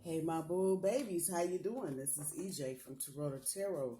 Hey, my bull babies, how you doing? This is EJ from Taurota Tarot,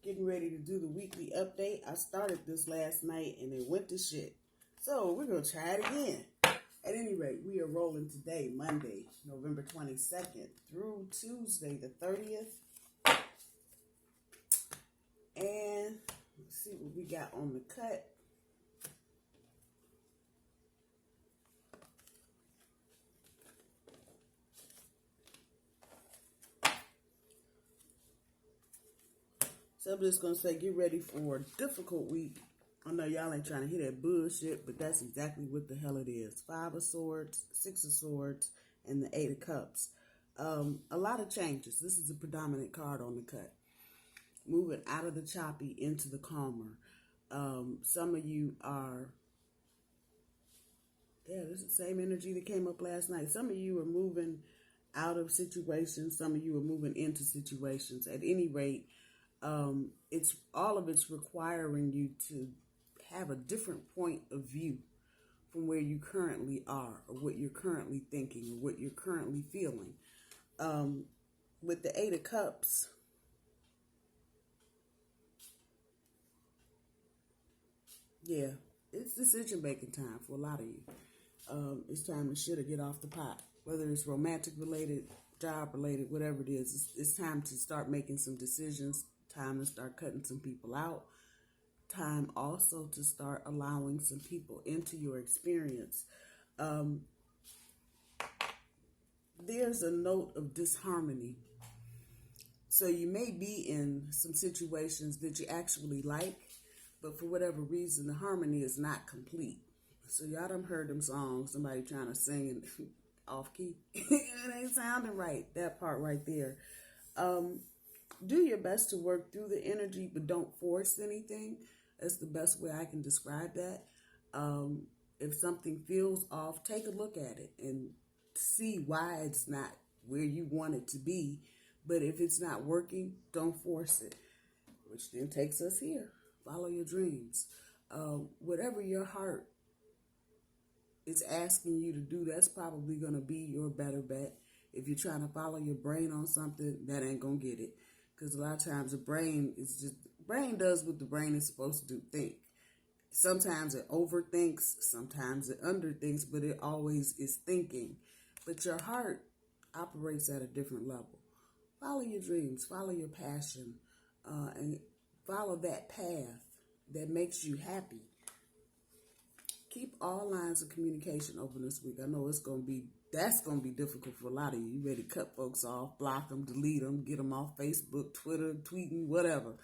getting ready to do the weekly update. I started this last night and it went to shit, so we're gonna try it again. At any rate, we are rolling today, Monday, November 22nd through Tuesday, the 30th. And let's see what we got on the cut. So I'm just going to say, get ready for a difficult week. I know y'all ain't trying to hear that bullshit, but that's exactly what the hell it is. 5 of Swords, 6 of Swords, and the 8 of Cups. A lot of changes. This is a predominant card on the cut. Moving out of the choppy into the calmer. Some of you are... Yeah, this is the same energy that came up last night. Some of you are moving out of situations. Some of you are moving into situations. At any rate... it's requiring you to have a different point of view from where you currently are, or what you're currently thinking, or what you're currently feeling. With the 8 of Cups, yeah, it's decision making time for a lot of you. It's time to shit or get off the pot, whether it's romantic related, job related, whatever it is. It's time to start making some decisions. Time to start cutting some people out. Time also to start allowing some people into your experience. There's a note of disharmony. So you may be in some situations that you actually like, but for whatever reason, the harmony is not complete. So y'all done heard them songs, somebody trying to sing off key. It ain't sounding right, that part right there. Do your best to work through the energy, but don't force anything. That's the best way I can describe that. If something feels off, take a look at it and see why it's not where you want it to be. But if it's not working, don't force it, which then takes us here. Follow your dreams. Whatever your heart is asking you to do, that's probably going to be your better bet. If you're trying to follow your brain on something, that ain't going to get it. Because a lot of times the brain does what the brain is supposed to do, think. Sometimes it overthinks, sometimes it underthinks, but it always is thinking. But your heart operates at a different level. Follow your dreams, follow your passion, and follow that path that makes you happy. Keep all lines of communication open this week. I know that's going to be difficult for a lot of you. You ready to cut folks off, block them, delete them, get them off Facebook, Twitter, tweeting, whatever.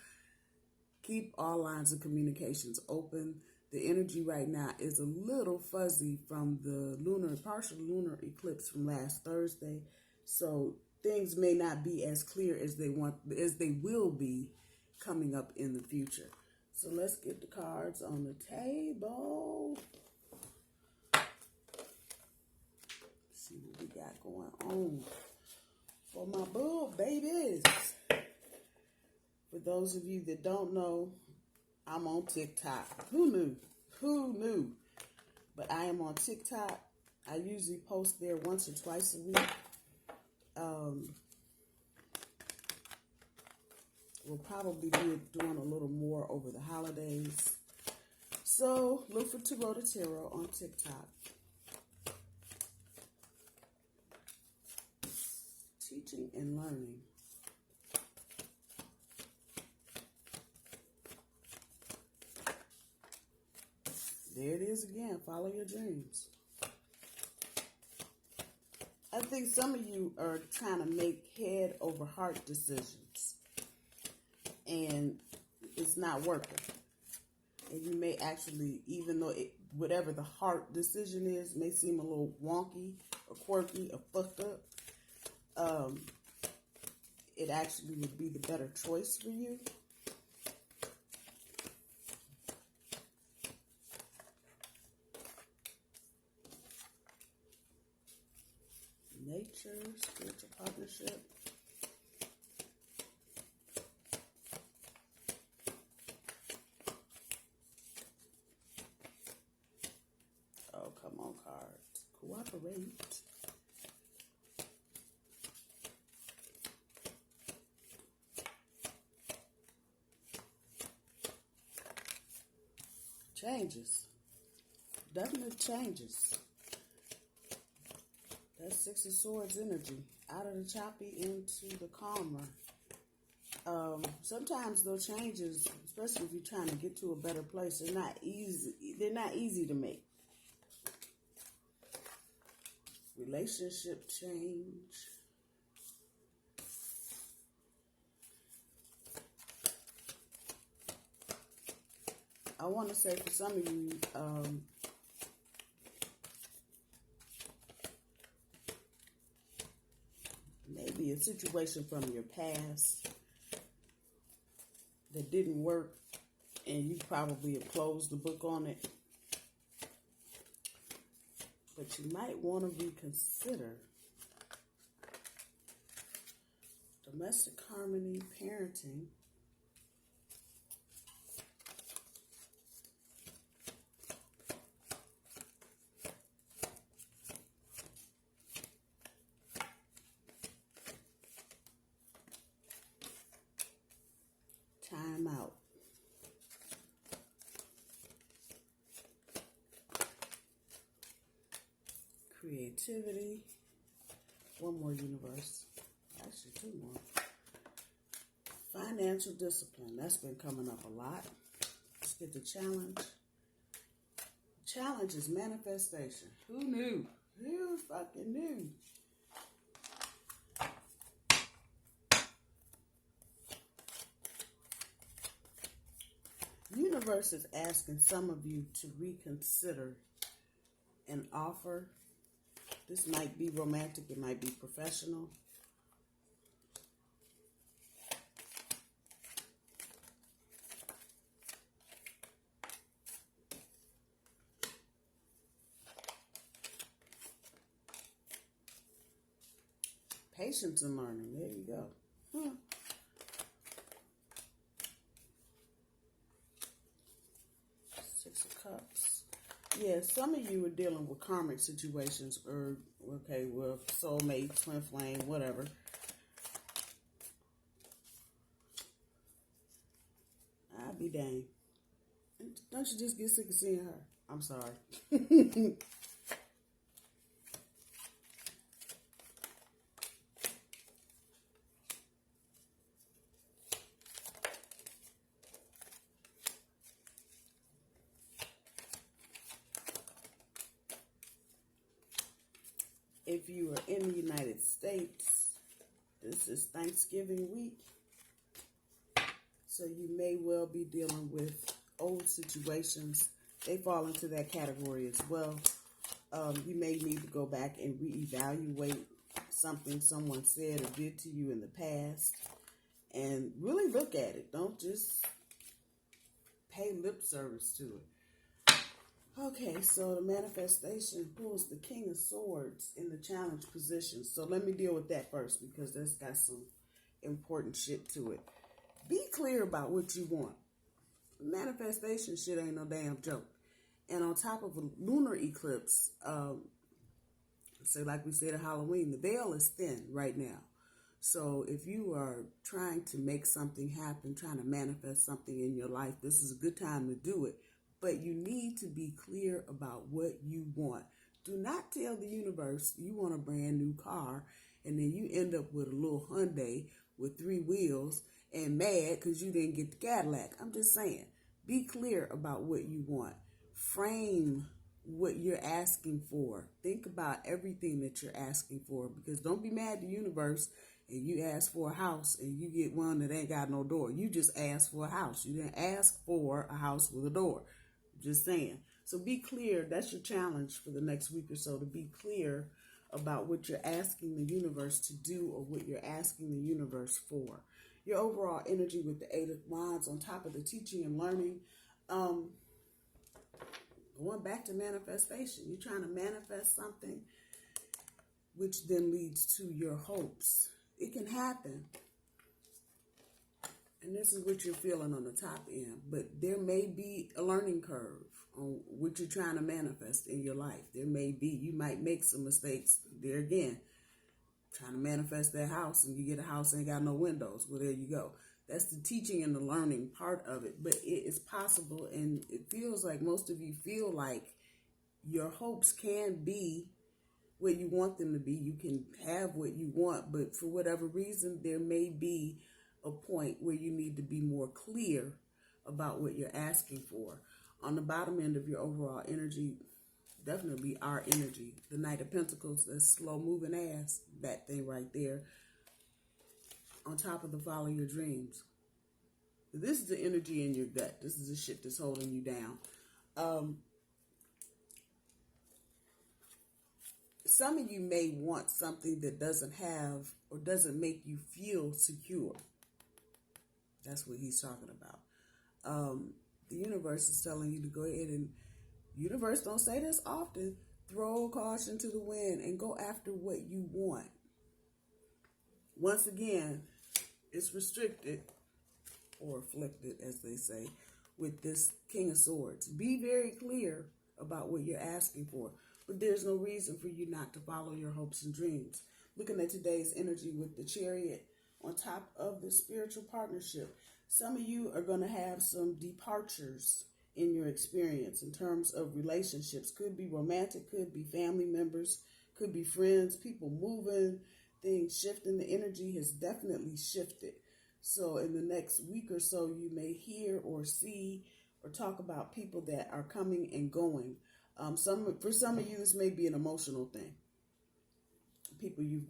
Keep all lines of communications open. The energy right now is a little fuzzy from the partial lunar eclipse from last Thursday. So things may not be as clear as they will be coming up in the future. So let's get the cards on the table. See what we got going on for my bull babies. For those of you that don't know, I'm on TikTok. Who knew? But I am on TikTok. I usually post there once or twice a week. We'll probably be doing a little more over the holidays. So look for Taurota Tarot on TikTok. Teaching and learning. There it is again. Follow your dreams. I think some of you are trying to make head over heart decisions, and it's not working. And you may actually, even though whatever the heart decision is, may seem a little wonky or quirky or fucked up, it actually would be the better choice for you. Nature, spiritual partnership. Oh, come on, cards. Cooperate. Changes. Definite changes. That's Six of Swords energy. Out of the choppy into the calmer. Sometimes those changes, especially if you're trying to get to a better place, they're not easy. They're not easy to make. Relationship change. I want to say for some of you, maybe a situation from your past that didn't work and you probably have closed the book on it. But you might want to reconsider domestic harmony, parenting. Time out. Creativity. One more universe. Actually, two more. Financial discipline. That's been coming up a lot. Let's get the challenge. Challenge is manifestation. Who knew? Who fucking knew? Universe is asking some of you to reconsider an offer. This might be romantic, it might be professional. Patience and learning, there you go. Six of Cups. Yeah, some of you are dealing with karmic situations or, okay, with soulmate, twin flame, whatever. I'll be dang. Don't you just get sick of seeing her? I'm sorry. If you are in the United States, this is Thanksgiving week. So you may well be dealing with old situations. They fall into that category as well. You may need to go back and reevaluate something someone said or did to you in the past. And really look at it. Don't just pay lip service to it. Okay, so the manifestation pulls the King of Swords in the challenge position. So let me deal with that first because that's got some important shit to it. Be clear about what you want. Manifestation shit ain't no damn joke. And on top of a lunar eclipse, say like we said at Halloween, the veil is thin right now. So if you are trying to make something happen, trying to manifest something in your life, this is a good time to do it. But you need to be clear about what you want. Do not tell the universe you want a brand new car and then you end up with a little Hyundai with 3 wheels and mad because you didn't get the Cadillac. I'm just saying, be clear about what you want. Frame what you're asking for. Think about everything that you're asking for, because don't be mad at the universe and you ask for a house and you get one that ain't got no door. You just asked for a house. You didn't ask for a house with a door. Just saying. So be clear. That's your challenge for the next week or so, to be clear about what you're asking the universe to do or what you're asking the universe for. Your overall energy with the 8 of Wands on top of the teaching and learning. Going back to manifestation. You're trying to manifest something which then leads to your hopes. It can happen. And this is what you're feeling on the top end. But there may be a learning curve on what you're trying to manifest in your life. There may be. You might make some mistakes. There again, trying to manifest that house and you get a house that ain't got no windows. Well, there you go. That's the teaching and the learning part of it. But it is possible, and it feels like most of you feel like your hopes can be what you want them to be. You can have what you want, but for whatever reason, there may be a point where you need to be more clear about what you're asking for. On the bottom end of your overall energy, definitely our energy. The Knight of Pentacles, that slow moving ass, that thing right there. On top of the follow your dreams. This is the energy in your gut. This is the shit that's holding you down. Some of you may want something that doesn't have or doesn't make you feel secure. That's what he's talking about. The universe is telling you to go ahead and, universe don't say this often, throw caution to the wind and go after what you want. Once again, it's restricted or afflicted, as they say, with this King of Swords. Be very clear about what you're asking for, but there's no reason for you not to follow your hopes and dreams. Looking at today's energy with the Chariot on top of the spiritual partnership, some of you are going to have some departures in your experience in terms of relationships. Could be romantic, could be family members, could be friends, people moving, things shifting. The energy has definitely shifted. So in the next week or so, you may hear or see or talk about people that are coming and going. For some of you, this may be an emotional thing. People you've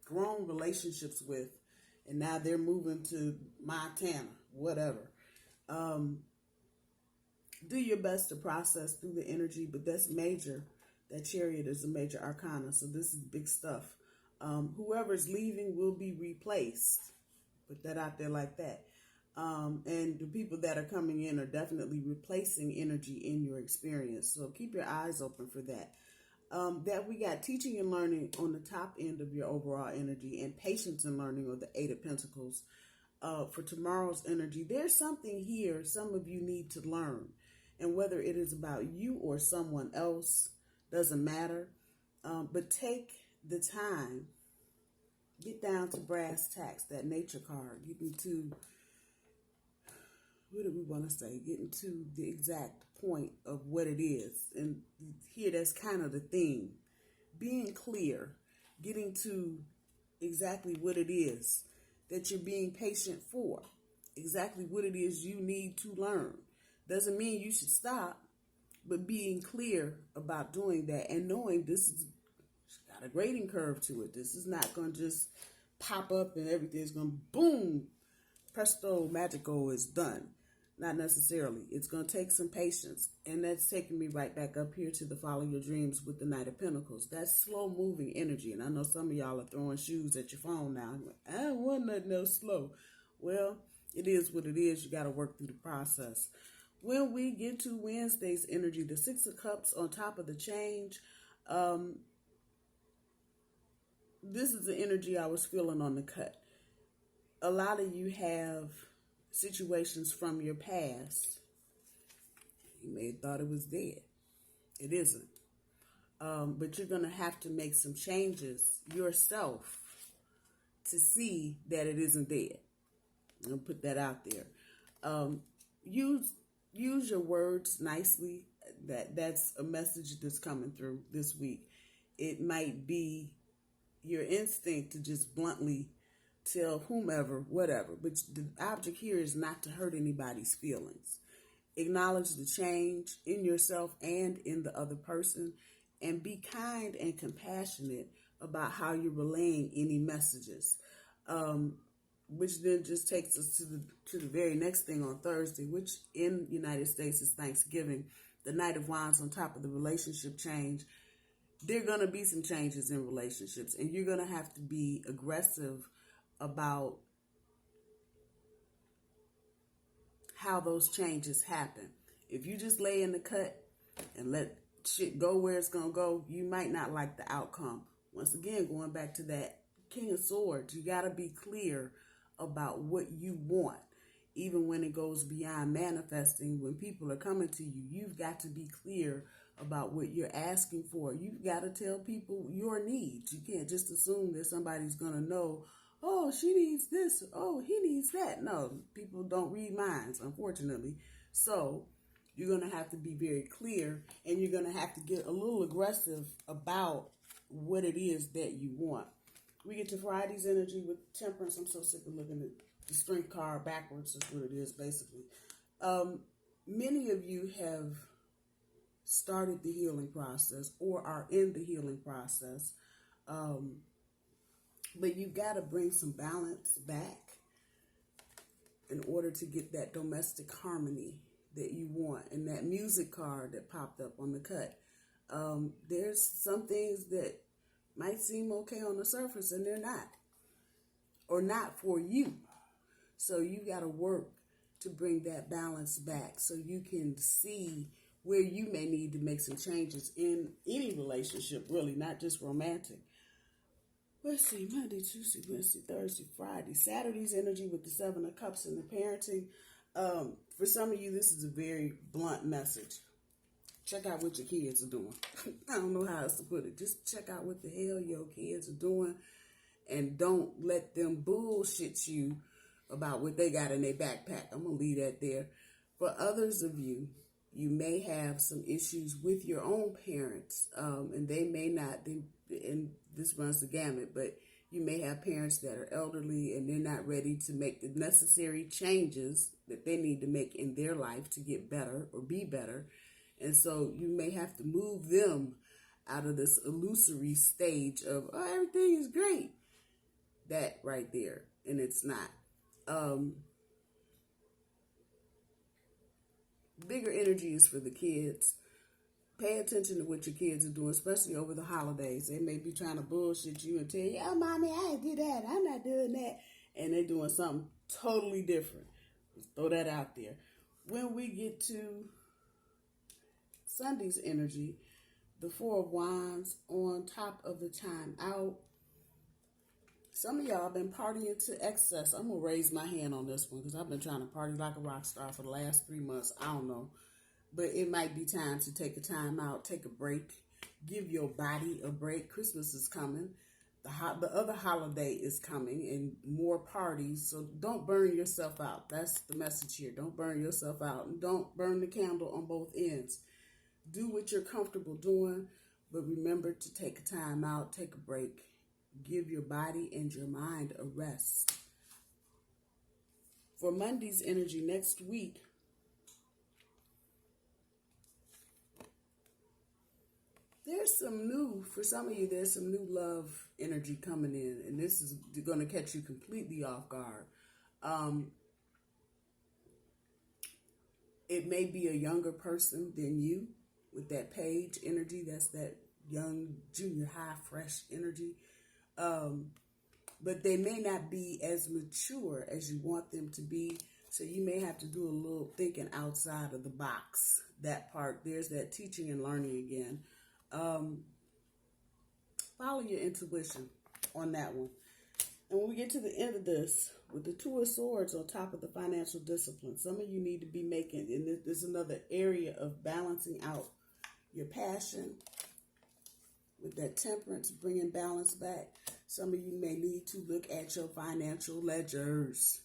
grown relationships with, and now they're moving to Montana, whatever. Do your best to process through the energy, but that's major. That Chariot is a major arcana, so this is big stuff. Whoever's leaving will be replaced. Put that out there like that. And the people that are coming in are definitely replacing energy in your experience. So keep your eyes open for that. That we got teaching and learning on the top end of your overall energy, and patience and learning on the Eight of Pentacles. For tomorrow's energy, there's something here some of you need to learn. And whether it is about you or someone else, doesn't matter. But take the time. Get down to brass tacks, that nature card. Getting to, what do we want to say? Getting to the exact point of what it is. And here, that's kind of the theme. Being clear. Getting to exactly what it is that you're being patient for. Exactly what it is you need to learn. Doesn't mean you should stop, but being clear about doing that and knowing this is got a grading curve to it. This is not going to just pop up and everything's going to boom, presto, magico, is done. Not necessarily. It's going to take some patience. And that's taking me right back up here to the follow your dreams with the Knight of Pentacles. That's slow moving energy. And I know some of y'all are throwing shoes at your phone now. I don't want nothing else slow. Well, it is what it is. You got to work through the process. When we get to Wednesday's energy, the Six of Cups on top of the change, this is the energy I was feeling on the cut. A lot of you have situations from your past. You may have thought it was dead. It isn't. But you're going to have to make some changes yourself to see that it isn't dead. I'm going to put that out there. Use your words nicely. That's a message that's coming through this week. It might be your instinct to just bluntly tell whomever, whatever. But the object here is not to hurt anybody's feelings. Acknowledge the change in yourself and in the other person, and be kind and compassionate about how you're relaying any messages. Which then just takes us to the very next thing on Thursday, which in the United States is Thanksgiving. The Knight of Wands on top of the relationship change. There are going to be some changes in relationships, and you're going to have to be aggressive about how those changes happen. If you just lay in the cut and let shit go where it's going to go, you might not like the outcome. Once again, going back to that King of Swords, you got to be clear about what you want. Even when it goes beyond manifesting, when people are coming to you, you've got to be clear about what you're asking for. You've got to tell people your needs. You can't just assume that somebody's going to know oh, she needs this, oh, he needs that. No, people don't read minds, unfortunately. So you're going to have to be very clear, and you're going to have to get a little aggressive about what it is that you want. We get to Friday's energy with temperance. I'm so sick of looking at the strength card backwards. That's what it is, basically. Many of you have started the healing process or are in the healing process. But you've got to bring some balance back in order to get that domestic harmony that you want. And that music card that popped up on the cut. There's some things that might seem okay on the surface and they're not. Or not for you. So you got to work to bring that balance back so you can see where you may need to make some changes in any relationship, really, not just romantic. Let's see, Monday, Tuesday, Wednesday, Thursday, Friday. Saturday's energy with the Seven of Cups and the parenting. For some of you, this is a very blunt message. Check out what your kids are doing. I don't know how else to put it. Just check out what the hell your kids are doing and don't let them bullshit you about what they got in their backpack. I'm going to leave that there. For others of you, you may have some issues with your own parents, and they may not, and this runs the gamut, but you may have parents that are elderly and they're not ready to make the necessary changes that they need to make in their life to get better or be better. And so you may have to move them out of this illusory stage of, oh, everything is great. That right there. And it's not. Bigger energy is for the kids. Pay attention to what your kids are doing, especially over the holidays. They may be trying to bullshit you and tell you, oh, mommy, I ain't do that. I'm not doing that. And they're doing something totally different. Just throw that out there. When we get to Sunday's energy, the Four of Wands on top of the time out. Some of y'all have been partying to excess. I'm going to raise my hand on this one because I've been trying to party like a rock star for the last 3 months. I don't know. But it might be time to take a time out, take a break, give your body a break. Christmas is coming. The other holiday is coming and more parties. So don't burn yourself out. That's the message here. Don't burn yourself out. And don't burn the candle on both ends. Do what you're comfortable doing, but remember to take a time out, take a break. Give your body and your mind a rest. For Monday's energy next week, for some of you, there's some new love energy coming in, and this is going to catch you completely off guard. It may be a younger person than you with that page energy. That's that young junior high fresh energy. But they may not be as mature as you want them to be. So you may have to do a little thinking outside of the box. That part, there's that teaching and learning again. Follow your intuition on that one. And when we get to the end of this, with the Two of Swords on top of the financial discipline, some of you need to be making, and this is another area of balancing out your passion. With that temperance, bringing balance back. Some of you may need to look at your financial ledgers.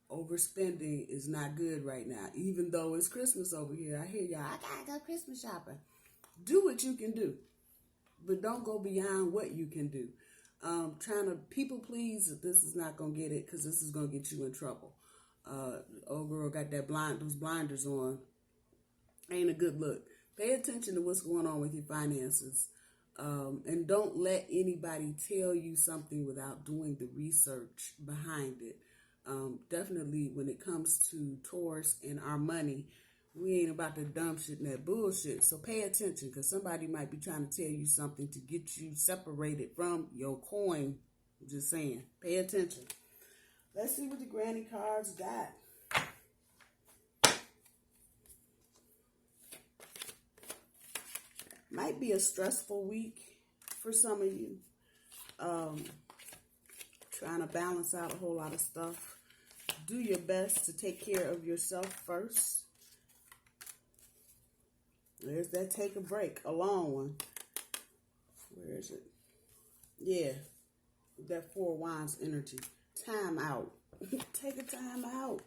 Overspending is not good right now. Even though it's Christmas over here. I hear y'all, I gotta go Christmas shopping. Do what you can do. But don't go beyond what you can do. Trying to people please, this is not going to get it because this is going to get you in trouble. Old girl got those blinders on. Ain't a good look. Pay attention to what's going on with your finances. And don't let anybody tell you something without doing the research behind it. Definitely when it comes to Taurus and our money, we ain't about to dump shit and that bullshit. So pay attention because somebody might be trying to tell you something to get you separated from your coin. I'm just saying. Pay attention. Let's see what the granny cards got. Might be a stressful week for some of you. Trying to balance out a whole lot of stuff. Do your best to take care of yourself first. There's that take a break, a long one. Where is it? Yeah. that Four of Wands energy. Time out. Take a time out.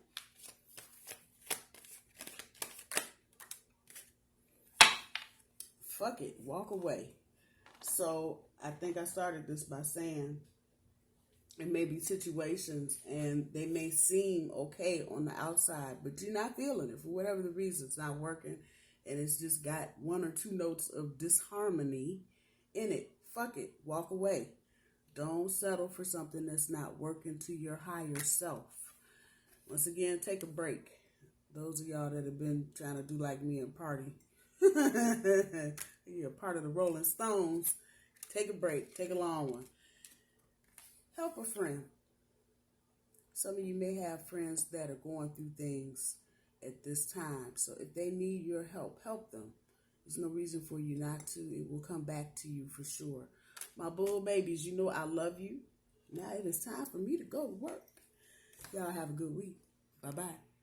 Fuck it. Walk away. So I think I started this by saying it may be situations and they may seem okay on the outside, but you're not feeling it for whatever the reason. It's not working and it's just got one or two notes of disharmony in it. Fuck it. Walk away. Don't settle for something that's not working to your higher self. Once again, take a break. Those of y'all that have been trying to do like me and party. You're part of the Rolling Stones. Take a break. Take a long one. Help a friend. Some of you may have friends that are going through things at this time. So if they need your help, help them. There's no reason for you not to. It will come back to you for sure. My bull babies, you know I love you. Now it is time for me to go to work. Y'all have a good week. Bye-bye.